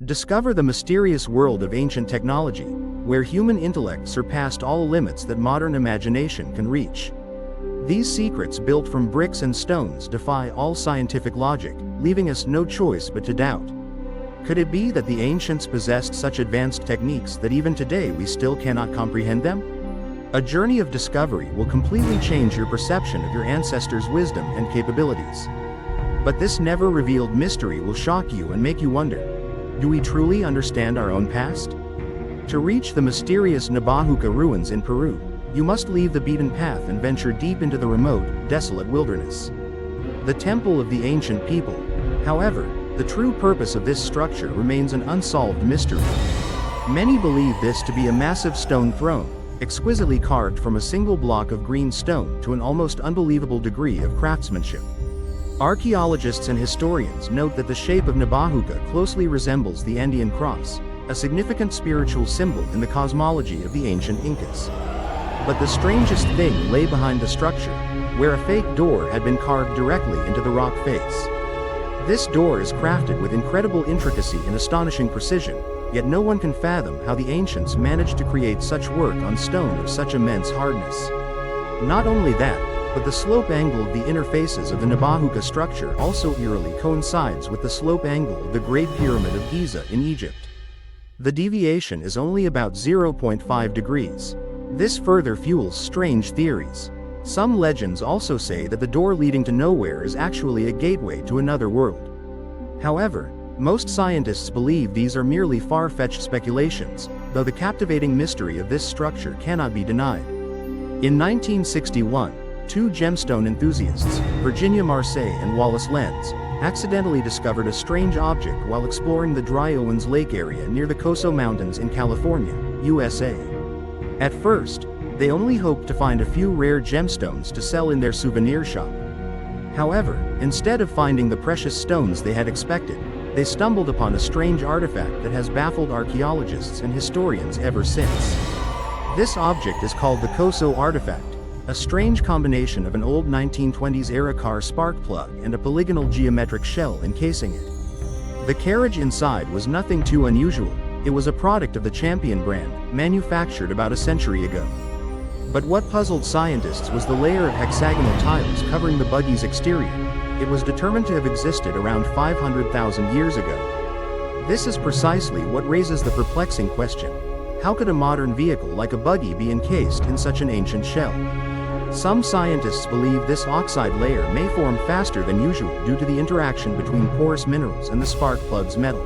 Discover the mysterious world of ancient technology, where human intellect surpassed all limits that modern imagination can reach. These secrets built from bricks and stones defy all scientific logic, leaving us no choice but to doubt. Could it be that the ancients possessed such advanced techniques that even today we still cannot comprehend them? A journey of discovery will completely change your perception of your ancestors' wisdom and capabilities. But this never-revealed mystery will shock you and make you wonder, do we truly understand our own past? To reach the mysterious Nabajuca ruins in Peru, you must leave the beaten path and venture deep into the remote, desolate wilderness. The Temple of the Ancient People. However, the true purpose of this structure remains an unsolved mystery. Many believe this to be a massive stone throne, exquisitely carved from a single block of green stone to an almost unbelievable degree of craftsmanship. Archaeologists and historians note that the shape of Nabajuca closely resembles the Andean cross, a significant spiritual symbol in the cosmology of the ancient Incas. But the strangest thing lay behind the structure, where a fake door had been carved directly into the rock face. This door is crafted with incredible intricacy and astonishing precision, yet no one can fathom how the ancients managed to create such work on stone of such immense hardness. Not only that, but the slope angle of the inner faces of the Nabajuca structure also eerily coincides with the slope angle of the Great Pyramid of Giza in Egypt. The deviation is only about 0.5 degrees. This further fuels strange theories. Some legends also say that the door leading to nowhere is actually a gateway to another world. However, most scientists believe these are merely far-fetched speculations, though the captivating mystery of this structure cannot be denied. In 1961, two gemstone enthusiasts, Virginia Marseille and Wallace Lenz, accidentally discovered a strange object while exploring the Dry Owens Lake area near the Coso Mountains in California, USA. At first, they only hoped to find a few rare gemstones to sell in their souvenir shop. However, instead of finding the precious stones they had expected, they stumbled upon a strange artifact that has baffled archaeologists and historians ever since. This object is called the Coso artifact, a strange combination of an old 1920s-era car spark plug and a polygonal geometric shell encasing it. The carriage inside was nothing too unusual. It was a product of the Champion brand, manufactured about a century ago. But what puzzled scientists was the layer of hexagonal tiles covering the buggy's exterior. It was determined to have existed around 500,000 years ago. This is precisely what raises the perplexing question: how could a modern vehicle like a buggy be encased in such an ancient shell? Some scientists believe this oxide layer may form faster than usual due to the interaction between porous minerals and the spark plug's metal.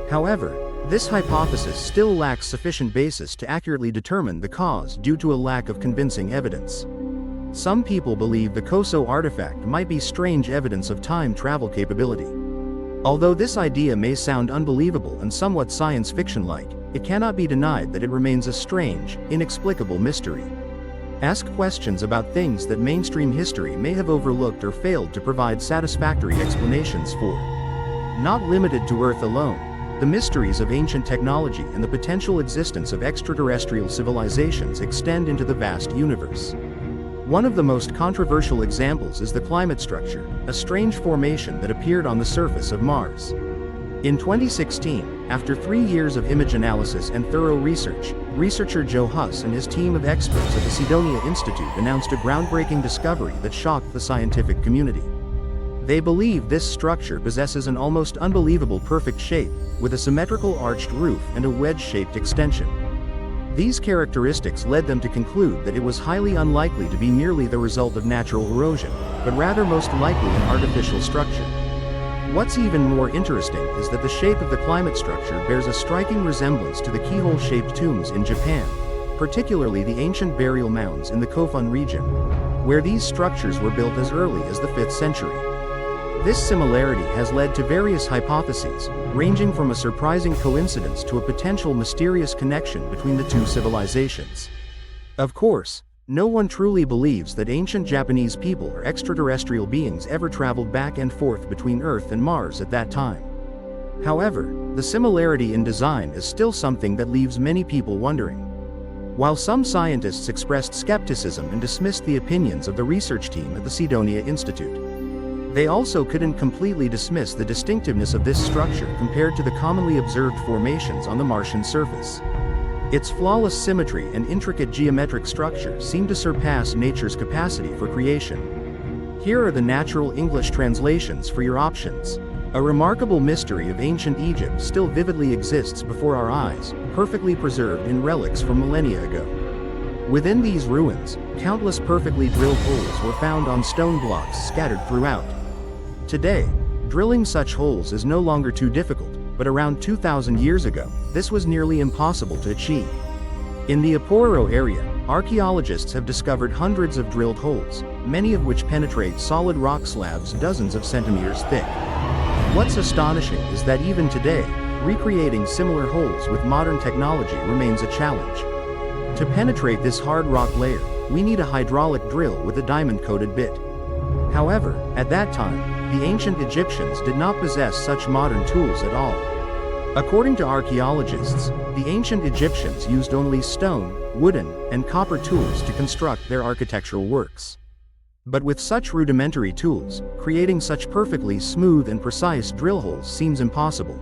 However, this hypothesis still lacks sufficient basis to accurately determine the cause due to a lack of convincing evidence. Some people believe the Coso artifact might be strange evidence of time travel capability. Although this idea may sound unbelievable and somewhat science fiction-like, it cannot be denied that it remains a strange, inexplicable mystery. Ask questions about things that mainstream history may have overlooked or failed to provide satisfactory explanations for. Not limited to Earth alone, the mysteries of ancient technology and the potential existence of extraterrestrial civilizations extend into the vast universe. One of the most controversial examples is the climate structure, a strange formation that appeared on the surface of Mars. In 2016, after 3 years of image analysis and thorough research, researcher Joe Huss and his team of experts at the Cydonia Institute announced a groundbreaking discovery that shocked the scientific community. They believe this structure possesses an almost unbelievable perfect shape, with a symmetrical arched roof and a wedge-shaped extension. These characteristics led them to conclude that it was highly unlikely to be merely the result of natural erosion, but rather most likely an artificial structure. What's even more interesting is that the shape of the climate structure bears a striking resemblance to the keyhole-shaped tombs in Japan, particularly the ancient burial mounds in the Kofun region, where these structures were built as early as the 5th century. This similarity has led to various hypotheses, ranging from a surprising coincidence to a potential mysterious connection between the two civilizations. Of course, no one truly believes that ancient Japanese people or extraterrestrial beings ever traveled back and forth between Earth and Mars at that time. However, the similarity in design is still something that leaves many people wondering. While some scientists expressed skepticism and dismissed the opinions of the research team at the Cydonia Institute, They also couldn't completely dismiss the distinctiveness of this structure compared to the commonly observed formations on the Martian surface. Its flawless symmetry and intricate geometric structure seem to surpass nature's capacity for creation. Here are the natural English translations for your options. A remarkable mystery of ancient Egypt still vividly exists before our eyes, perfectly preserved in relics from millennia ago. Within these ruins, countless perfectly drilled holes were found on stone blocks scattered throughout. Today, drilling such holes is no longer too difficult, but around 2,000 years ago, this was nearly impossible to achieve. In the Aporo area, archaeologists have discovered hundreds of drilled holes, many of which penetrate solid rock slabs dozens of centimeters thick. What's astonishing is that even today, recreating similar holes with modern technology remains a challenge. To penetrate this hard rock layer, we need a hydraulic drill with a diamond-coated bit. However, at that time, the ancient Egyptians did not possess such modern tools at all. According to archaeologists, the ancient Egyptians used only stone, wooden, and copper tools to construct their architectural works. But with such rudimentary tools, creating such perfectly smooth and precise drill holes seems impossible.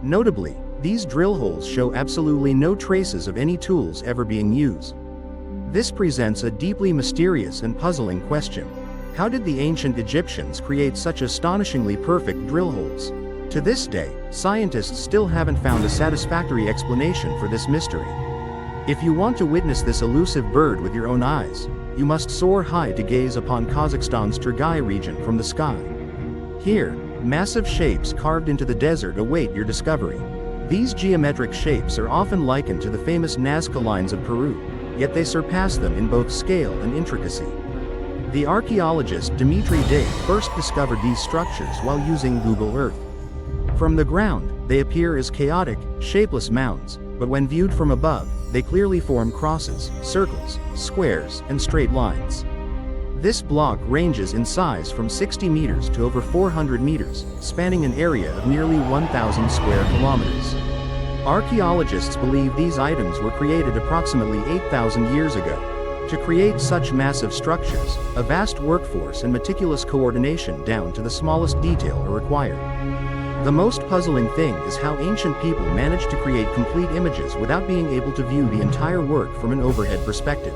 Notably, these drill holes show absolutely no traces of any tools ever being used. This presents a deeply mysterious and puzzling question. How did the ancient Egyptians create such astonishingly perfect drill holes? To this day, scientists still haven't found a satisfactory explanation for this mystery. If you want to witness this elusive bird with your own eyes, you must soar high to gaze upon Kazakhstan's Turgai region from the sky. Here, massive shapes carved into the desert await your discovery. These geometric shapes are often likened to the famous Nazca lines of Peru, yet they surpass them in both scale and intricacy. The archaeologist Dmitry Day first discovered these structures while using Google Earth. From the ground, they appear as chaotic, shapeless mounds, but when viewed from above, they clearly form crosses, circles, squares, and straight lines. This block ranges in size from 60 meters to over 400 meters, spanning an area of nearly 1,000 square kilometers. Archaeologists believe these items were created approximately 8,000 years ago. To create such massive structures, a vast workforce and meticulous coordination down to the smallest detail are required. The most puzzling thing is how ancient people managed to create complete images without being able to view the entire work from an overhead perspective.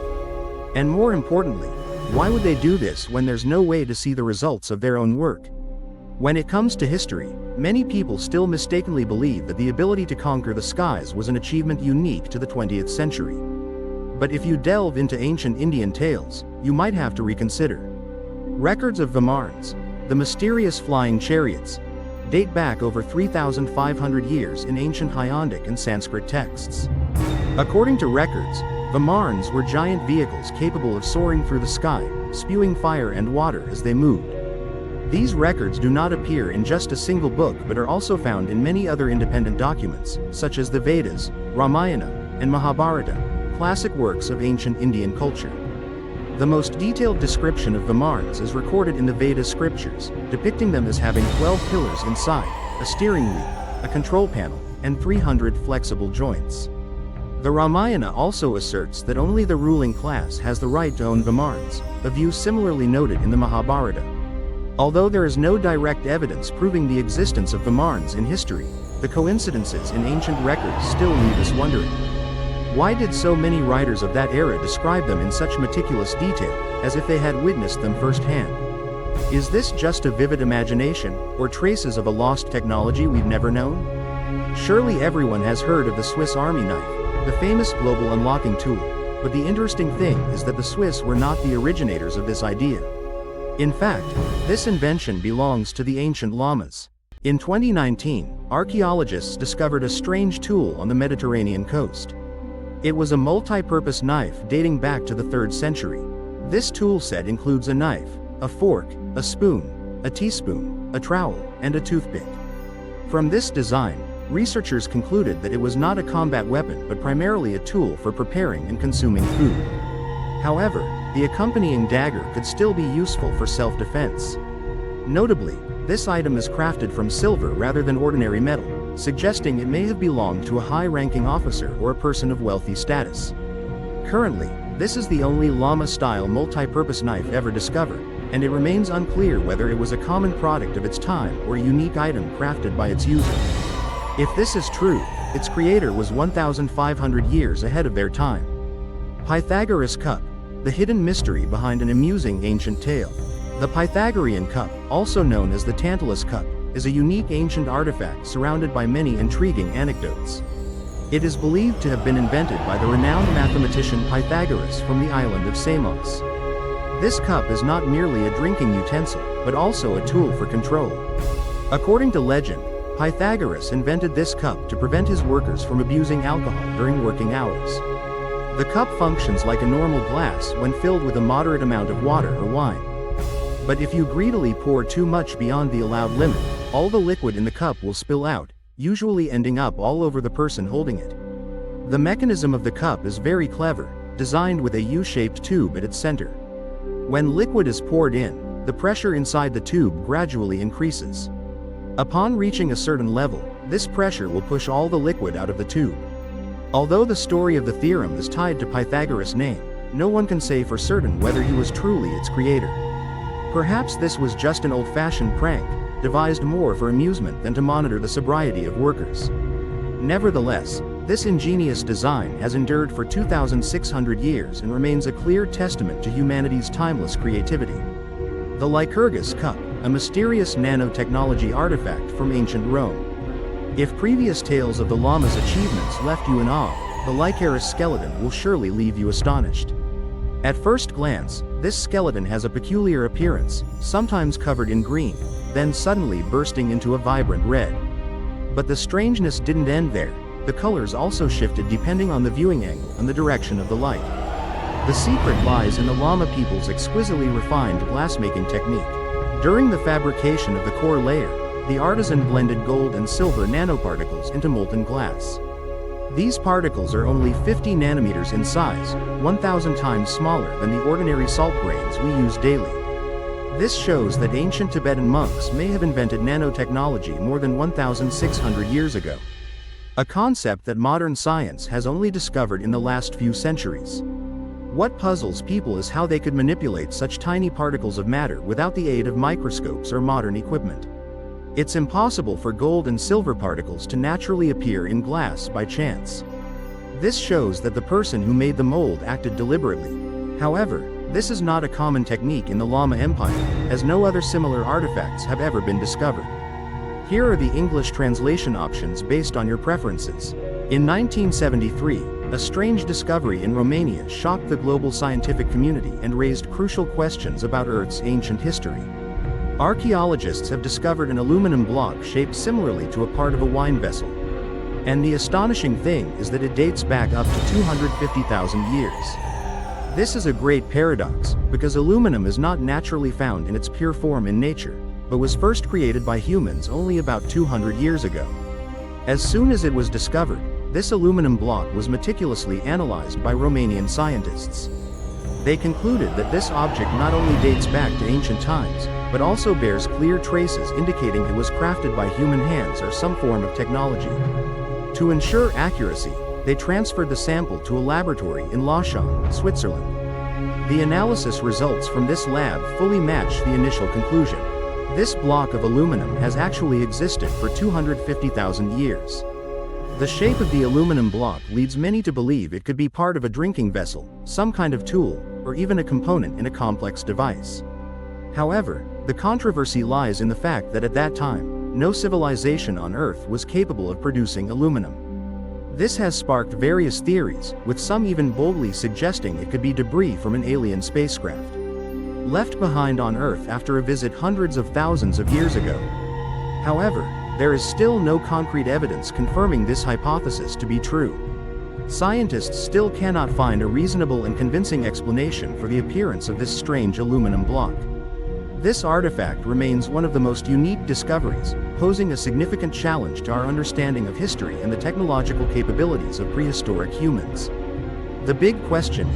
And more importantly, why would they do this when there's no way to see the results of their own work? When it comes to history, many people still mistakenly believe that the ability to conquer the skies was an achievement unique to the 20th century. But if you delve into ancient Indian tales, you might have to reconsider. Records of Vimarans, the mysterious flying chariots, date back over 3,500 years in ancient Hyondic and Sanskrit texts. According to records, Vimarans were giant vehicles capable of soaring through the sky, spewing fire and water as they moved. These records do not appear in just a single book but are also found in many other independent documents, such as the Vedas, Ramayana, and Mahabharata, classic works of ancient Indian culture. The most detailed description of Vimarans is recorded in the Veda scriptures, depicting them as having 12 pillars inside, a steering wheel, a control panel, and 300 flexible joints. The Ramayana also asserts that only the ruling class has the right to own Vimarans, a view similarly noted in the Mahabharata. Although there is no direct evidence proving the existence of Vimarans in history, the coincidences in ancient records still leave us wondering. Why did so many writers of that era describe them in such meticulous detail, as if they had witnessed them firsthand? Is this just a vivid imagination, or traces of a lost technology we've never known? Surely everyone has heard of the Swiss Army knife, the famous global unlocking tool, but the interesting thing is that the Swiss were not the originators of this idea. In fact, this invention belongs to the ancient llamas. In 2019, archaeologists discovered a strange tool on the Mediterranean coast. It was a multi-purpose knife dating back to the 3rd century. This tool set includes a knife, a fork, a spoon, a teaspoon, a trowel, and a toothpick. From this design, researchers concluded that it was not a combat weapon but primarily a tool for preparing and consuming food. However, the accompanying dagger could still be useful for self-defense. Notably, this item is crafted from silver rather than ordinary metal, suggesting it may have belonged to a high-ranking officer or a person of wealthy status. Currently, this is the only llama-style multi-purpose knife ever discovered, and it remains unclear whether it was a common product of its time or a unique item crafted by its user. If this is true, its creator was 1,500 years ahead of their time. Pythagoras Cup, the hidden mystery behind an amusing ancient tale. The Pythagorean cup, also known as the Tantalus cup, is a unique ancient artifact surrounded by many intriguing anecdotes. It is believed to have been invented by the renowned mathematician Pythagoras from the island of Samos. This cup is not merely a drinking utensil, but also a tool for control. According to legend, Pythagoras invented this cup to prevent his workers from abusing alcohol during working hours. The cup functions like a normal glass when filled with a moderate amount of water or wine. But if you greedily pour too much beyond the allowed limit, all the liquid in the cup will spill out, usually ending up all over the person holding it. The mechanism of the cup is very clever, designed with a U-shaped tube at its center. When liquid is poured in, the pressure inside the tube gradually increases. Upon reaching a certain level, this pressure will push all the liquid out of the tube. Although the story of the theorem is tied to Pythagoras' name, no one can say for certain whether he was truly its creator. Perhaps this was just an old-fashioned prank, devised more for amusement than to monitor the sobriety of workers. Nevertheless, this ingenious design has endured for 2,600 years and remains a clear testament to humanity's timeless creativity. The Lycurgus Cup, a mysterious nanotechnology artifact from ancient Rome. If previous tales of the llama's achievements left you in awe, the Lycurgus skeleton will surely leave you astonished. At first glance, this skeleton has a peculiar appearance, sometimes covered in green, then suddenly bursting into a vibrant red. But the strangeness didn't end there. The colors also shifted depending on the viewing angle and the direction of the light. The secret lies in the llama people's exquisitely refined glassmaking technique. During the fabrication of the core layer, the artisan blended gold and silver nanoparticles into molten glass. These particles are only 50 nanometers in size, 1,000 times smaller than the ordinary salt grains we use daily. This shows that ancient Tibetan monks may have invented nanotechnology more than 1,600 years ago. A concept that modern science has only discovered in the last few centuries. What puzzles people is how they could manipulate such tiny particles of matter without the aid of microscopes or modern equipment. It's impossible for gold and silver particles to naturally appear in glass by chance. This shows that the person who made the mold acted deliberately. However, this is not a common technique in the Llama Empire, as no other similar artifacts have ever been discovered. Here are the English translation options based on your preferences. In 1973, a strange discovery in Romania shocked the global scientific community and raised crucial questions about Earth's ancient history. Archaeologists have discovered an aluminum block shaped similarly to a part of a wine vessel. And the astonishing thing is that it dates back up to 250,000 years. This is a great paradox, because aluminum is not naturally found in its pure form in nature, but was first created by humans only about 200 years ago. As soon as it was discovered, this aluminum block was meticulously analyzed by Romanian scientists. They concluded that this object not only dates back to ancient times, but also bears clear traces indicating it was crafted by human hands or some form of technology. To ensure accuracy, they transferred the sample to a laboratory in Lausanne, Switzerland. The analysis results from this lab fully match the initial conclusion. This block of aluminum has actually existed for 250,000 years. The shape of the aluminum block leads many to believe it could be part of a drinking vessel, some kind of tool, or even a component in a complex device. However, the controversy lies in the fact that at that time, no civilization on Earth was capable of producing aluminum. This has sparked various theories, with some even boldly suggesting it could be debris from an alien spacecraft, left behind on Earth after a visit hundreds of thousands of years ago. However, there is still no concrete evidence confirming this hypothesis to be true. Scientists still cannot find a reasonable and convincing explanation for the appearance of this strange aluminum block. This artifact remains one of the most unique discoveries, posing a significant challenge to our understanding of history and the technological capabilities of prehistoric humans. The big question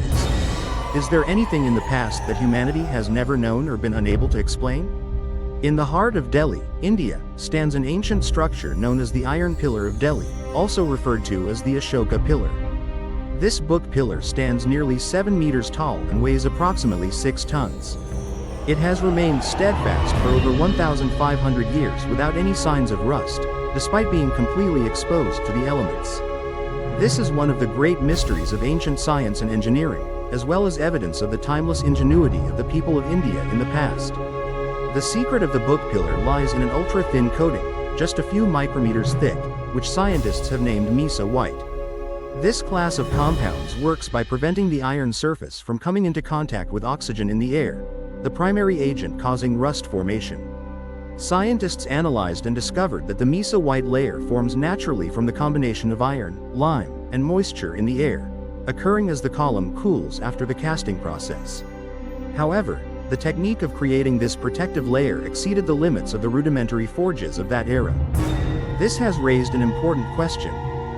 is there anything in the past that humanity has never known or been unable to explain? In the heart of Delhi, India, stands an ancient structure known as the Iron Pillar of Delhi, also referred to as the Ashoka Pillar. This book pillar stands nearly 7 meters tall and weighs approximately 6 tons. It has remained steadfast for over 1,500 years without any signs of rust, despite being completely exposed to the elements. This is one of the great mysteries of ancient science and engineering, as well as evidence of the timeless ingenuity of the people of India in the past. The secret of the book pillar lies in an ultra-thin coating, just a few micrometers thick, which scientists have named Mesa white. This class of compounds works by preventing the iron surface from coming into contact with oxygen in the air, the primary agent causing rust formation. Scientists analyzed and discovered that the Mesa white layer forms naturally from the combination of iron, lime, and moisture in the air, occurring as the column cools after the casting process. However, the technique of creating this protective layer exceeded the limits of the rudimentary forges of that era. This has raised an important question.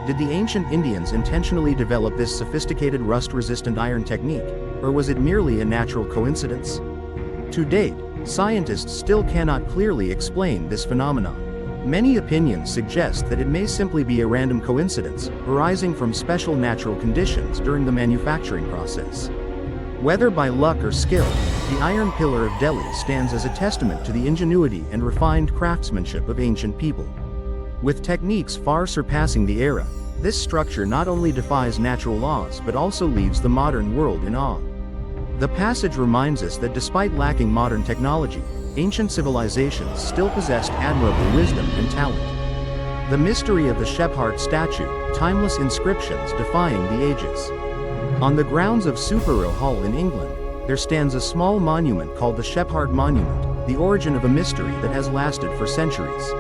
Did the ancient Indians intentionally develop this sophisticated rust-resistant iron technique, or was it merely a natural coincidence? To date, scientists still cannot clearly explain this phenomenon. Many opinions suggest that it may simply be a random coincidence, arising from special natural conditions during the manufacturing process. Whether by luck or skill, the Iron Pillar of Delhi stands as a testament to the ingenuity and refined craftsmanship of ancient people. With techniques far surpassing the era, this structure not only defies natural laws but also leaves the modern world in awe. The passage reminds us that despite lacking modern technology, ancient civilizations still possessed admirable wisdom and talent. The mystery of the Shepherd statue, timeless inscriptions defying the ages. On the grounds of Superhill Hall in England, there stands a small monument called the Shepherd Monument, the origin of a mystery that has lasted for centuries.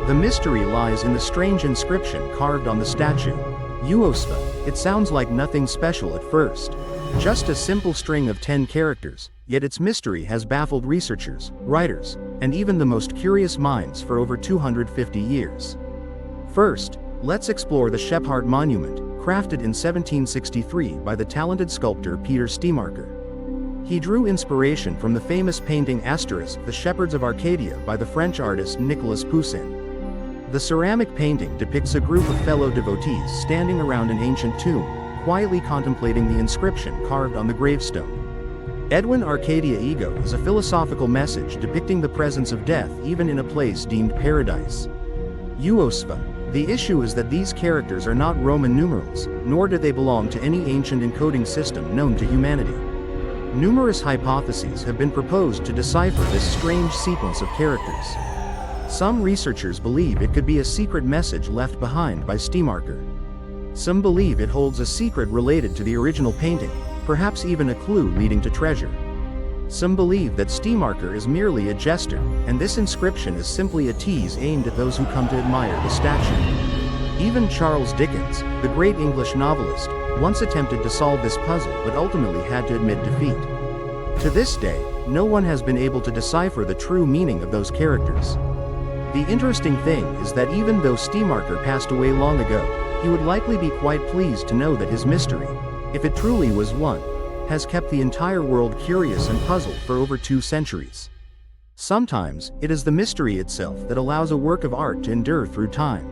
The mystery lies in the strange inscription carved on the statue. Uosva. It sounds like nothing special at first. Just a simple string of 10 characters, yet its mystery has baffled researchers, writers, and even the most curious minds for over 250 years. First, let's explore the Shepherd Monument, crafted in 1763 by the talented sculptor Peter Steemarker. He drew inspiration from the famous painting *The Shepherds of Arcadia by the French artist Nicolas Poussin. The ceramic painting depicts a group of fellow devotees standing around an ancient tomb, quietly contemplating the inscription carved on the gravestone. Edwin Arcadia Ego is a philosophical message depicting the presence of death even in a place deemed paradise. Uosva. The issue is that these characters are not Roman numerals, nor do they belong to any ancient encoding system known to humanity. Numerous hypotheses have been proposed to decipher this strange sequence of characters. Some researchers believe it could be a secret message left behind by Steemarker. Some believe it holds a secret related to the original painting, perhaps even a clue leading to treasure. Some believe that Steemarker is merely a jester, and this inscription is simply a tease aimed at those who come to admire the statue. Even Charles Dickens, the great English novelist, once attempted to solve this puzzle but ultimately had to admit defeat. To this day, no one has been able to decipher the true meaning of those characters. The interesting thing is that even though Steemarker passed away long ago, he would likely be quite pleased to know that his mystery, if it truly was one, has kept the entire world curious and puzzled for over 2 centuries. Sometimes, it is the mystery itself that allows a work of art to endure through time.